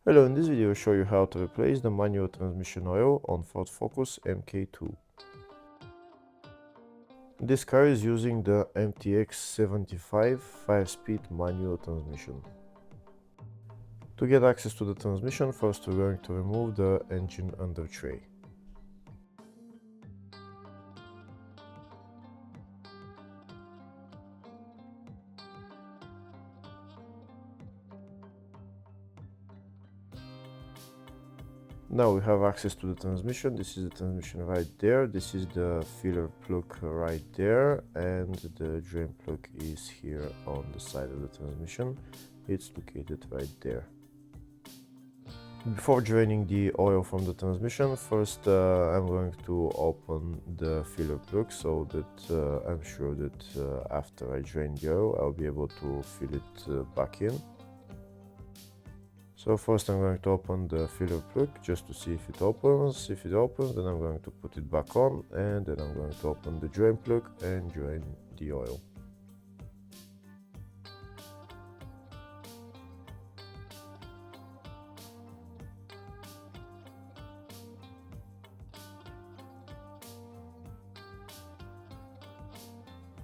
Hello, in this video I'll show you how to replace the manual transmission oil on Ford Focus MK2. This car is using the MTX-75 5-speed manual transmission. To get access to the transmission, first we're going to remove the engine under tray. Now we have access to the transmission. This is the transmission right there. This is the filler plug right there, and the drain plug is here on the side of the transmission. It's located right there. Before draining the oil from the transmission, first I'm going to open the filler plug so that I'm sure that after I drain the oil I'll be able to fill it back in. So first I'm going to open the filler plug just to see if it opens. If it opens, then I'm going to put it back on, and then I'm going to open the drain plug and drain the oil.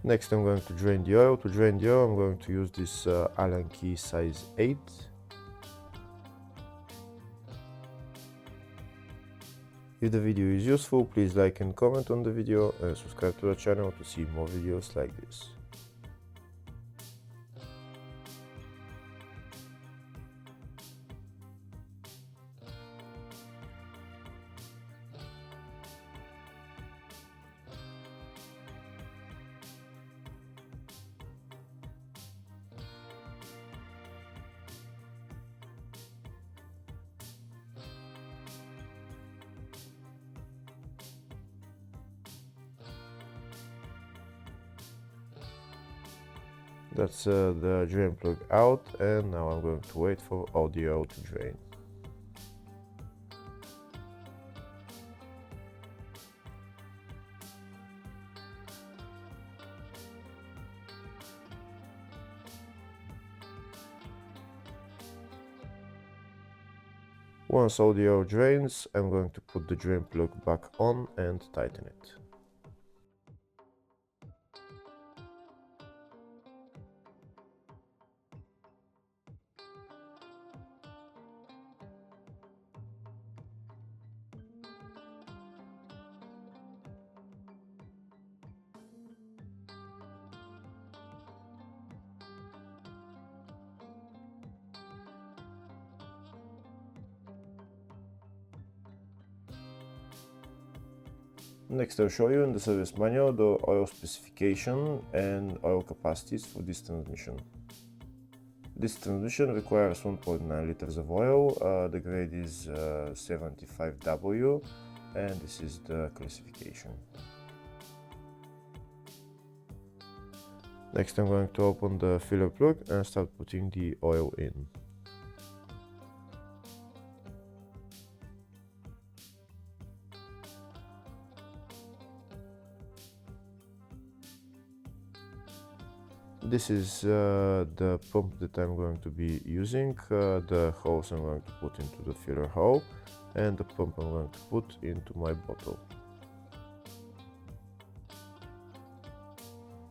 Next I'm going to drain the oil. To drain the oil I'm going to use this Allen key size 8. If the video is useful, please like and comment on the video and subscribe to the channel to see more videos like this. That's the drain plug out, and now I'm going to wait for all the oil to drain. Once all the oil drains, I'm going to put the drain plug back on and tighten it. Next I'll show you in the service manual the oil specification and oil capacities for this transmission. This transmission requires 1.9 liters of oil, the grade is 75W, and this is the classification. Next I'm going to open the filler plug and start putting the oil in. This is the pump that I'm going to be using. The hose I'm going to put into the filler hole, and the pump I'm going to put into my bottle.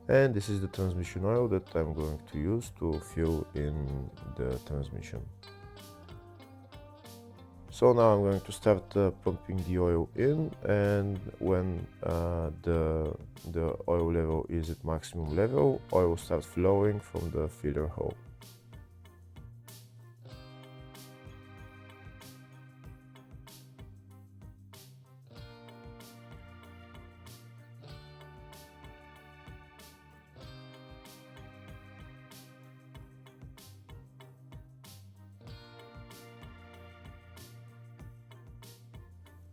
And this is the transmission oil that I'm going to use to fill in the transmission. So now I'm going to start pumping the oil in, and when the oil level is at maximum level, oil starts flowing from the filler hole.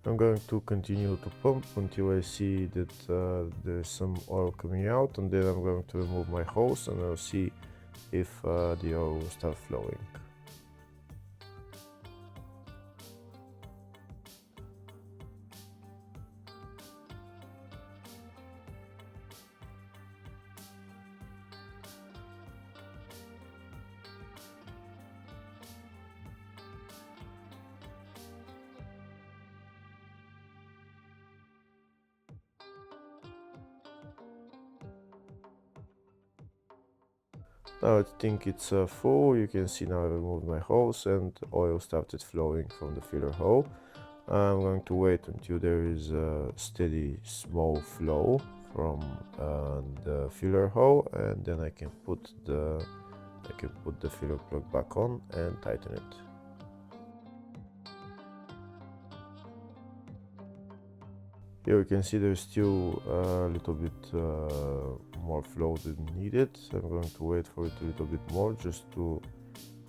I'm going to continue to pump until I see that there's some oil coming out, and then I'm going to remove my hose and I'll see if the oil will start flowing. Now I think it's full. You can see now I removed my hose and oil started flowing from the filler hole. I'm going to wait until there is a steady small flow from the filler hole, and then I can put the filler plug back on and tighten it. Here you can see there's still a little bit more flow than needed. I'm going to wait for it a little bit more just to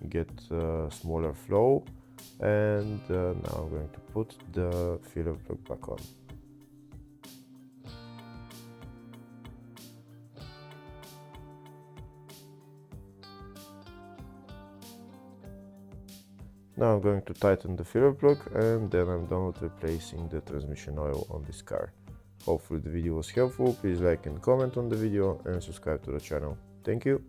get smaller flow, and now I'm going to put the filler plug back on. Now I'm going to tighten the filler plug, and then I'm done with replacing the transmission oil on this car. Hopefully the video was helpful. Please like and comment on the video and subscribe to the channel. Thank you.